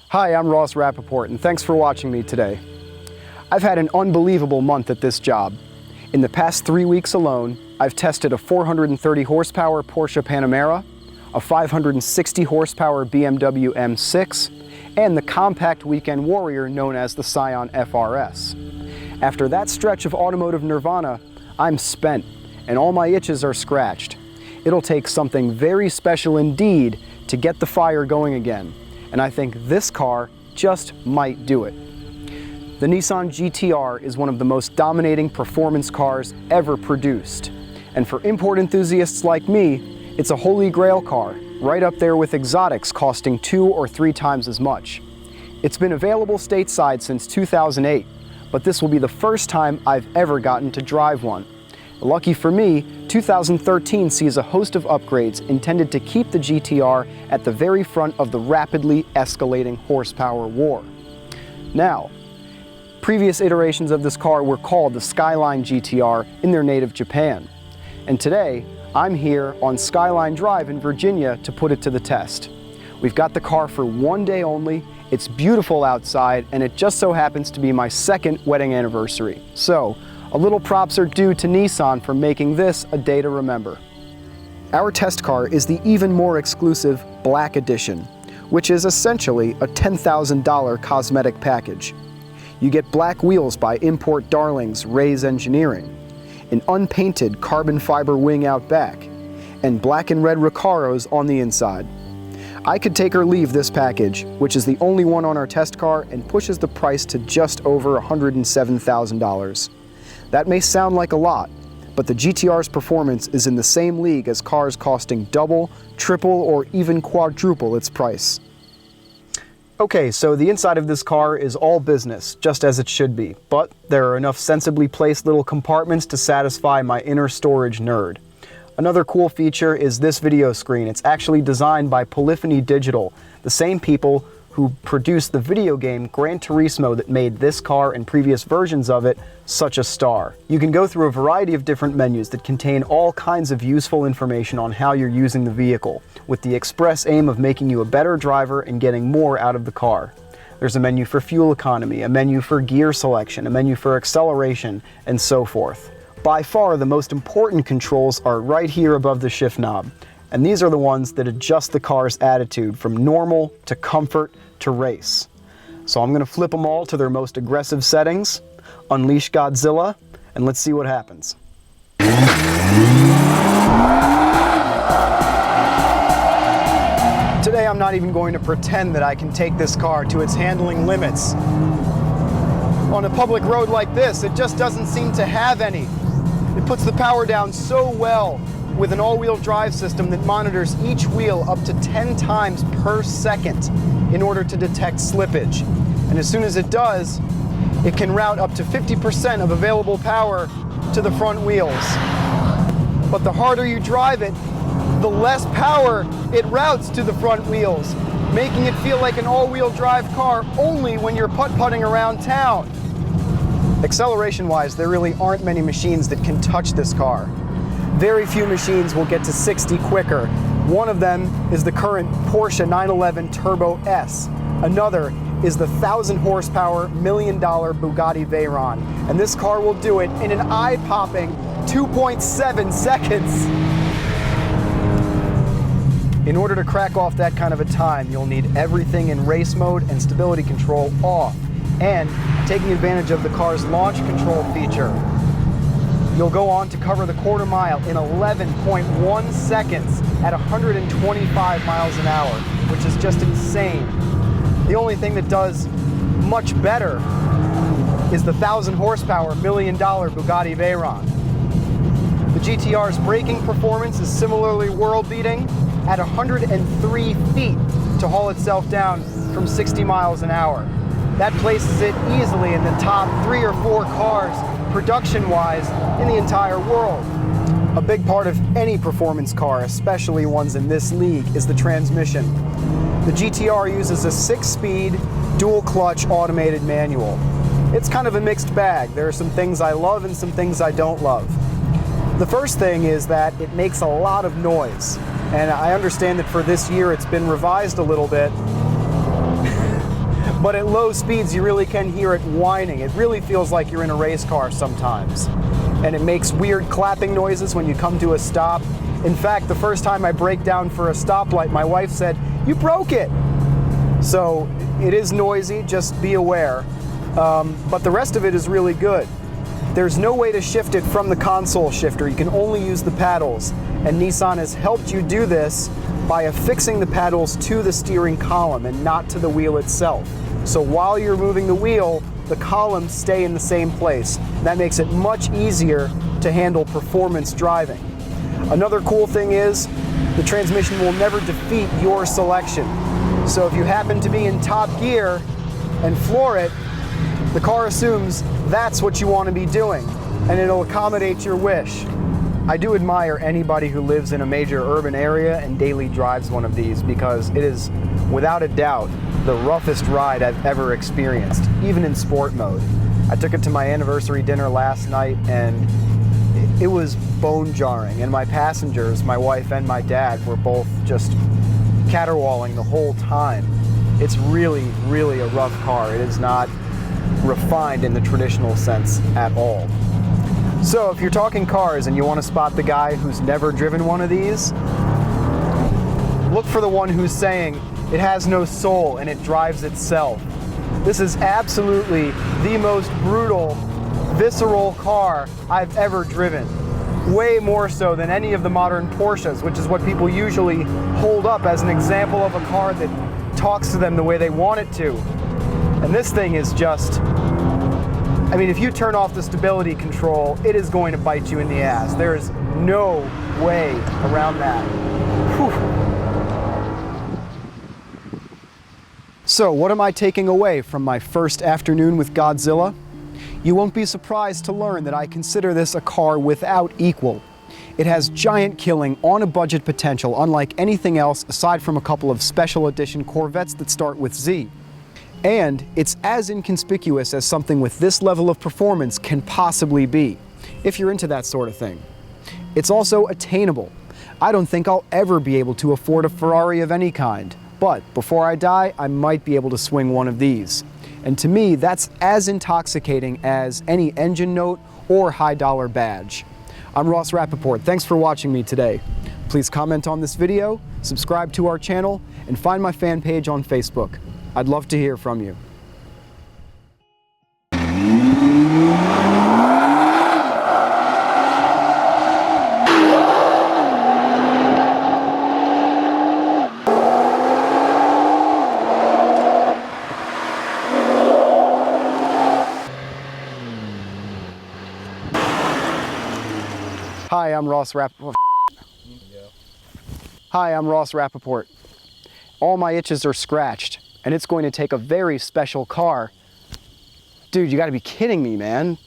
Hi, I'm Rapoport, and thanks for watching me today. I've had an unbelievable month at this job. In the past 3 weeks alone, I've tested a 430 horsepower Porsche Panamera, a 560 horsepower BMW M6, and the compact weekend warrior known as the Scion FRS. After that stretch of automotive nirvana, I'm spent, and all my itches are scratched. It'll take something very special indeed to get the fire going again, and I think this car just might do it. The Nissan GT-R is one of the most dominating performance cars ever produced, and for import enthusiasts like me, it's a holy grail car, right up there with exotics costing 2 or 3 times as much. It's been available stateside since 2008, but this will be the first time I've ever gotten to drive one. Lucky for me, 2013 sees a host of upgrades intended to keep the GT-R at the very front of the rapidly escalating horsepower war. Now, previous iterations of this car were called the Skyline GT-R in their native Japan. And today, I'm here on Skyline Drive in Virginia to put it to the test. We've got the car for 1 day only, it's beautiful outside, and it just so happens to be my 2nd wedding anniversary. So, a little props are due to Nissan for making this a day to remember. Our test car is the even more exclusive Black Edition, which is essentially a $10,000 cosmetic package. You get black wheels by import darlings Ray's Engineering, an unpainted carbon fiber wing out back, and black and red Recaros on the inside. I could take or leave this package, which is the only one on our test car and pushes the price to just over $107,000. That may sound like a lot, but the GT-R's performance is in the same league as cars costing double, triple, or even quadruple its price. Okay, so the inside of this car is all business, just as it should be, but there are enough sensibly placed little compartments to satisfy my inner storage nerd. Another cool feature is this video screen. It's actually designed by Polyphony Digital, the same people who produced the video game Gran Turismo that made this car and previous versions of it such a star. You can go through a variety of different menus that contain all kinds of useful information on how you're using the vehicle, with the express aim of making you a better driver and getting more out of the car. There's a menu for fuel economy, a menu for gear selection, a menu for acceleration, and so forth. By far, the most important controls are right here above the shift knob, and these are the ones that adjust the car's attitude from normal to comfort to race. So I'm going to flip them all to their most aggressive settings, unleash Godzilla, and let's see what happens. Today I'm not even going to pretend that I can take this car to its handling limits. On a public road like this, it just doesn't seem to have any. It puts the power down so well with an all-wheel drive system that monitors each wheel up to 10 times per second in order to detect slippage. And as soon as it does, it can route up to 50% of available power to the front wheels. But the harder you drive it, the less power it routes to the front wheels, making it feel like an all-wheel drive car only when you're putt-putting around town. Acceleration-wise, there really aren't many machines that can touch this car. Very few machines will get to 60 quicker. One of them is the current Porsche 911 Turbo S. Another is the 1,000 horsepower, $1 million Bugatti Veyron. And this car will do it in an eye-popping 2.7 seconds. In order to crack off that kind of a time, you'll need everything in race mode and stability control off, and taking advantage of the car's launch control feature. You'll go on to cover the quarter mile in 11.1 seconds at 125 miles an hour, which is just insane. The only thing that does much better is the 1,000 horsepower, $1 million Bugatti Veyron. The GT-R's braking performance is similarly world-beating at 103 feet to haul itself down from 60 miles an hour. That places it easily in the top 3 or 4 cars production-wise in the entire world. A big part of any performance car, especially ones in this league, is the transmission. The GT-R uses a 6-speed, dual-clutch automated manual. It's kind of a mixed bag. There are some things I love and some things I don't love. The first thing is that it makes a lot of noise, and I understand that for this year it's been revised a little bit. but at low speeds you really can hear it whining. It really feels like you're in a race car sometimes. And it makes weird clapping noises when you come to a stop. In fact, the first time I break down for a stoplight, my wife said, "You broke it!" So it is noisy, just be aware. But the rest of it is really good. There's no way to shift it from the console shifter. You can only use the paddles. And Nissan has helped you do this by affixing the paddles to the steering column and not to the wheel itself. So while you're moving the wheel, the columns stay in the same place. That makes it much easier to handle performance driving. Another cool thing is the transmission will never defeat your selection. So if you happen to be in top gear and floor it, the car assumes that's what you want to be doing, and it'll accommodate your wish. I do admire anybody who lives in a major urban area and daily drives one of these, because it is, without a doubt, the roughest ride I've ever experienced, even in sport mode. I took it to my anniversary dinner last night, and it was bone jarring, and my passengers, my wife and my dad, were both just caterwauling the whole time. It's really, really a rough car. It is not refined in the traditional sense at all. So if you're talking cars and you want to spot the guy who's never driven one of these, look for the one who's saying it has no soul and it drives itself. This is absolutely the most brutal, visceral car I've ever driven. Way more so than any of the modern Porsches, which is what people usually hold up as an example of a car that talks to them the way they want it to. And this thing is just, I mean, if you turn off the stability control, it is going to bite you in the ass. There is no way around that. Whew. So, what am I taking away from my first afternoon with Godzilla? You won't be surprised to learn that I consider this a car without equal. It has giant killing, on a budget potential unlike anything else aside from a couple of special edition Corvettes that start with Z. And it's as inconspicuous as something with this level of performance can possibly be, if you're into that sort of thing. It's also attainable. I don't think I'll ever be able to afford a Ferrari of any kind, but before I die, I might be able to swing one of these. And to me, that's as intoxicating as any engine note or high-dollar badge. I'm Ross Rapoport. Thanks for watching me today. Please comment on this video, subscribe to our channel, and find my fan page on Facebook. I'd love to hear from you. Hi, I'm Ross Rapoport. Hi, I'm Ross Rapoport. All my itches are scratched, and it's going to take a very special car. Dude, you gotta be kidding me, man.